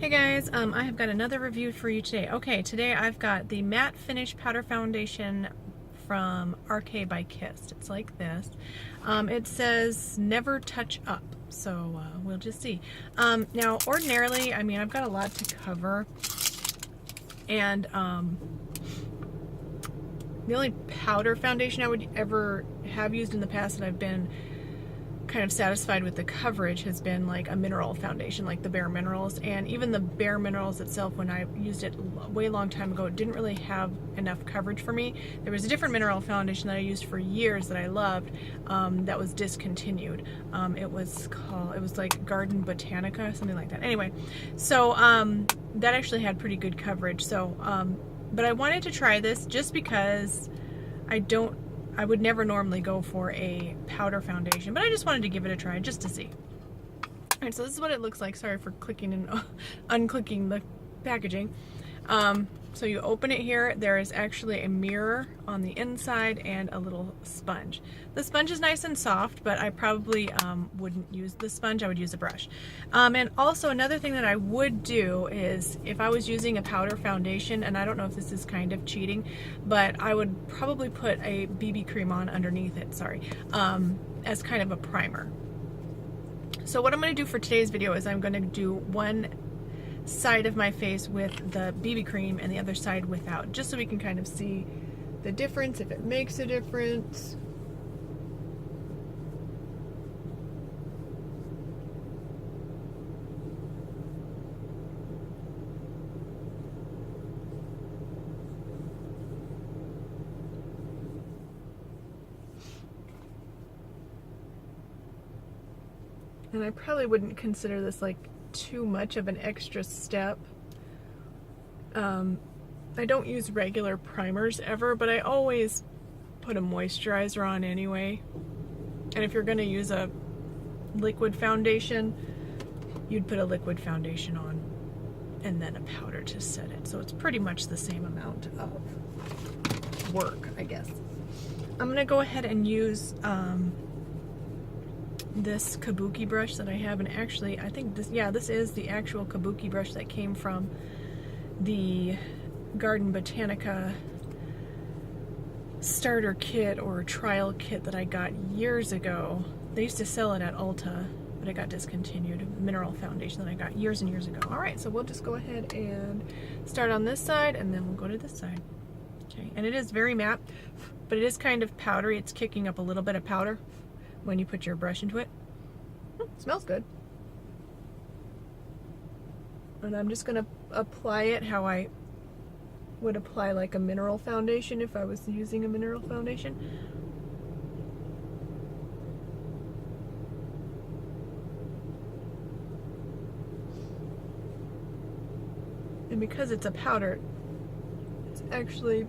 Hey guys, I have got another review for you today. Okay, today I've got the Matte Finish Powder Foundation from RK by Kissed. It's like this. It says never touch up, so we'll just see. Now, ordinarily, I mean, I've got a lot to cover, and the only powder foundation I would ever have used in the past that I've been kind of satisfied with the coverage has been like a mineral foundation, like the Bare Minerals. And even the Bare Minerals itself, when I used it way long time ago, it didn't really have enough coverage for me. There was a different mineral foundation that I used for years that I loved, that was discontinued. It was like Garden Botanica, something like that. Anyway, so that actually had pretty good coverage. So but I wanted to try this just because I would never normally go for a powder foundation, but I just wanted to give it a try just to see. Alright, so this is what it looks like. Sorry for clicking and unclicking the packaging. So you open it here. There is actually a mirror on the inside and a little sponge. The sponge is nice and soft, but I probably wouldn't use the sponge. I would use a brush. And also another thing that I would do is if I was using a powder foundation, and I don't know if this is kind of cheating, but I would probably put a BB cream on underneath it, as kind of a primer. So what I'm going to do for today's video is I'm going to do one side of my face with the BB cream and the other side without, just so we can kind of see the difference, if it makes a difference. And I probably wouldn't consider this like too much of an extra step. I don't use regular primers ever, but I always put a moisturizer on anyway. And if you're going to use a liquid foundation, you'd put a liquid foundation on and then a powder to set it. So it's pretty much the same amount of work, I guess. I'm going to go ahead and use this kabuki brush that I have, and actually I think this is the actual kabuki brush that came from the Garden Botanica starter kit or trial kit that I got years ago. They used to sell it at Ulta, but it got discontinued. Mineral foundation that I got years and years ago. Alright, so we'll just go ahead and start on this side, and then we'll go to this side. Okay, and it is very matte, but it is kind of powdery. It's kicking up a little bit of powder when you put your brush into it. Smells good. And I'm just going to apply it how I would apply like a mineral foundation if I was using a mineral foundation. And because it's a powder, it's actually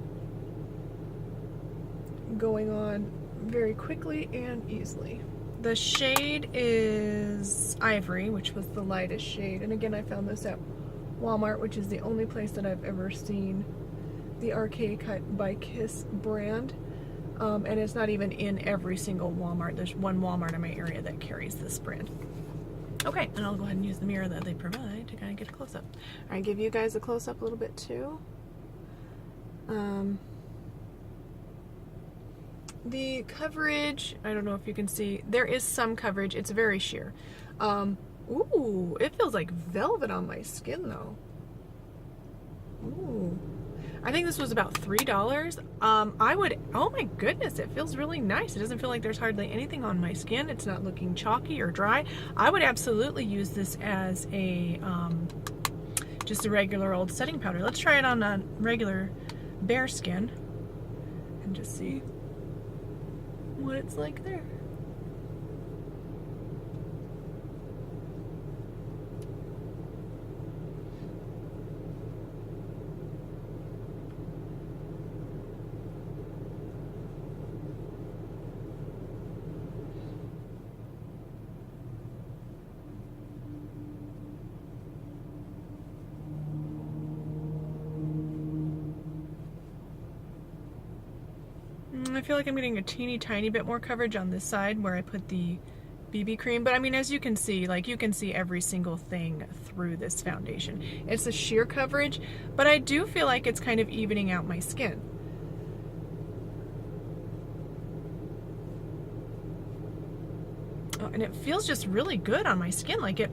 going on very quickly and easily. The shade is Ivory, which was the lightest shade. And again, I found this at Walmart, which is the only place that I've ever seen the RK by Kiss brand. And it's not even in every single Walmart. There's one Walmart in my area that carries this brand. Okay, and I'll go ahead and use the mirror that they provide to kind of get a close-up. All right, give you guys a close-up a little bit too. The coverage, I don't know if you can see, there is some coverage. It's very sheer. Ooh, it feels like velvet on my skin though. Ooh. I think this was about $3. Oh my goodness, it feels really nice. It doesn't feel like there's hardly anything on my skin. It's not looking chalky or dry. I would absolutely use this as a, just a regular old setting powder. Let's try it on a regular bare skin and just see what it's like there. I feel like I'm getting a teeny tiny bit more coverage on this side where I put the BB cream, but I mean, as you can see, like, you can see every single thing through this foundation. It's a sheer coverage, but I do feel like it's kind of evening out my skin. And it feels just really good on my skin. Like it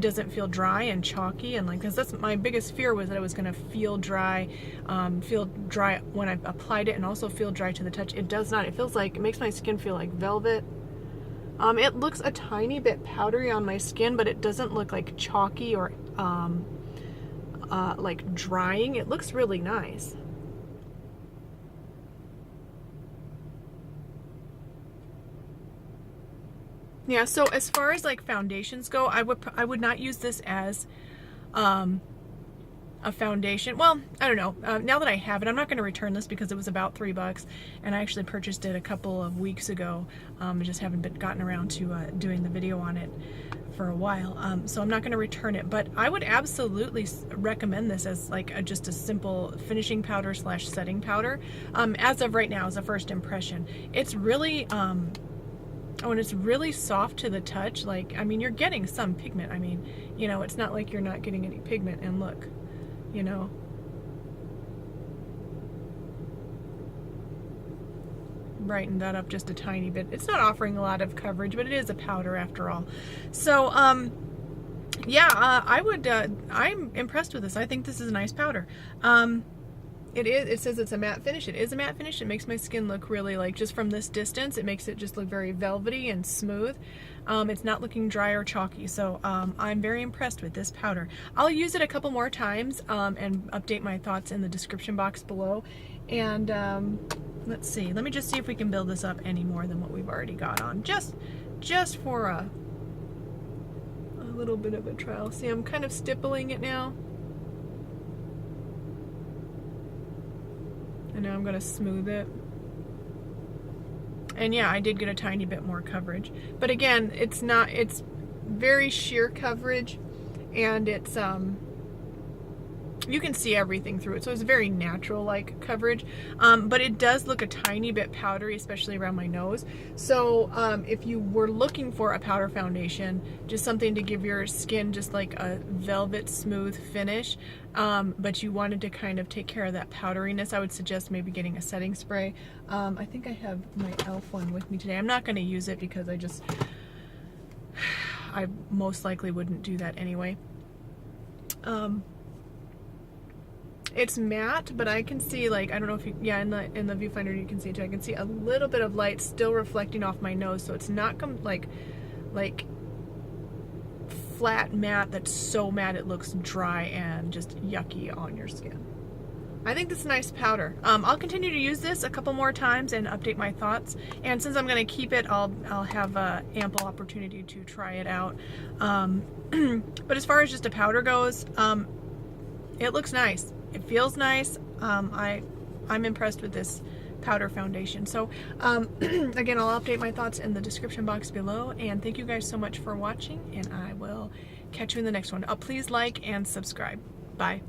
doesn't feel dry and chalky, and like, because that's my biggest fear, was that it was going to feel dry when I applied it, and also feel dry to the touch. It does not. It feels like, it makes my skin feel like velvet. It looks a tiny bit powdery on my skin, but it doesn't look like chalky or like drying. It looks really nice. Yeah, so as far as like foundations go, I would not use this as a foundation. Well, I don't know. Now that I have it, I'm not going to return this because it was about $3, and I actually purchased it a couple of weeks ago. I just haven't gotten around to doing the video on it for a while, so I'm not going to return it. But I would absolutely recommend this as like just a simple finishing powder / setting powder. As of right now, as a first impression, it's really oh, and it's really soft to the touch. Like, I mean, you're getting some pigment. I mean, you know, it's not like you're not getting any pigment. And look, you know, brighten that up just a tiny bit. It's not offering a lot of coverage, but it is a powder after all. So, yeah, I'm impressed with this. I think this is a nice powder. It says it's a matte finish. It is a matte finish. It makes my skin look really, like, just from this distance, it makes it just look very velvety and smooth. It's not looking dry or chalky, so I'm very impressed with this powder. I'll use it a couple more times and update my thoughts in the description box below. And let's see. Let me just see if we can build this up any more than what we've already got on. Just for a little bit of a trial. See, I'm kind of stippling it now. And now I'm going to smooth it. And yeah, I did get a tiny bit more coverage. But again, it's very sheer coverage, and it's you can see everything through it, so it's very natural like coverage, but it does look a tiny bit powdery, especially around my nose. So if you were looking for a powder foundation, just something to give your skin just like a velvet smooth finish, but you wanted to kind of take care of that powderiness, I would suggest maybe getting a setting spray. I think I have my e.l.f. one with me today. I'm not going to use it because I most likely wouldn't do that anyway. It's matte, but I can see, like, I don't know if you, yeah, in the viewfinder you can see it too. I can see a little bit of light still reflecting off my nose, so it's not like flat matte that's so matte it looks dry and just yucky on your skin. I think this is a nice powder. I'll continue to use this a couple more times and update my thoughts. And since I'm going to keep it, I'll have ample opportunity to try it out. But as far as just a powder goes, it looks nice. It feels nice. I'm impressed with this powder foundation. So again, I'll update my thoughts in the description box below. And thank you guys so much for watching. And I will catch you in the next one. Please like and subscribe. Bye.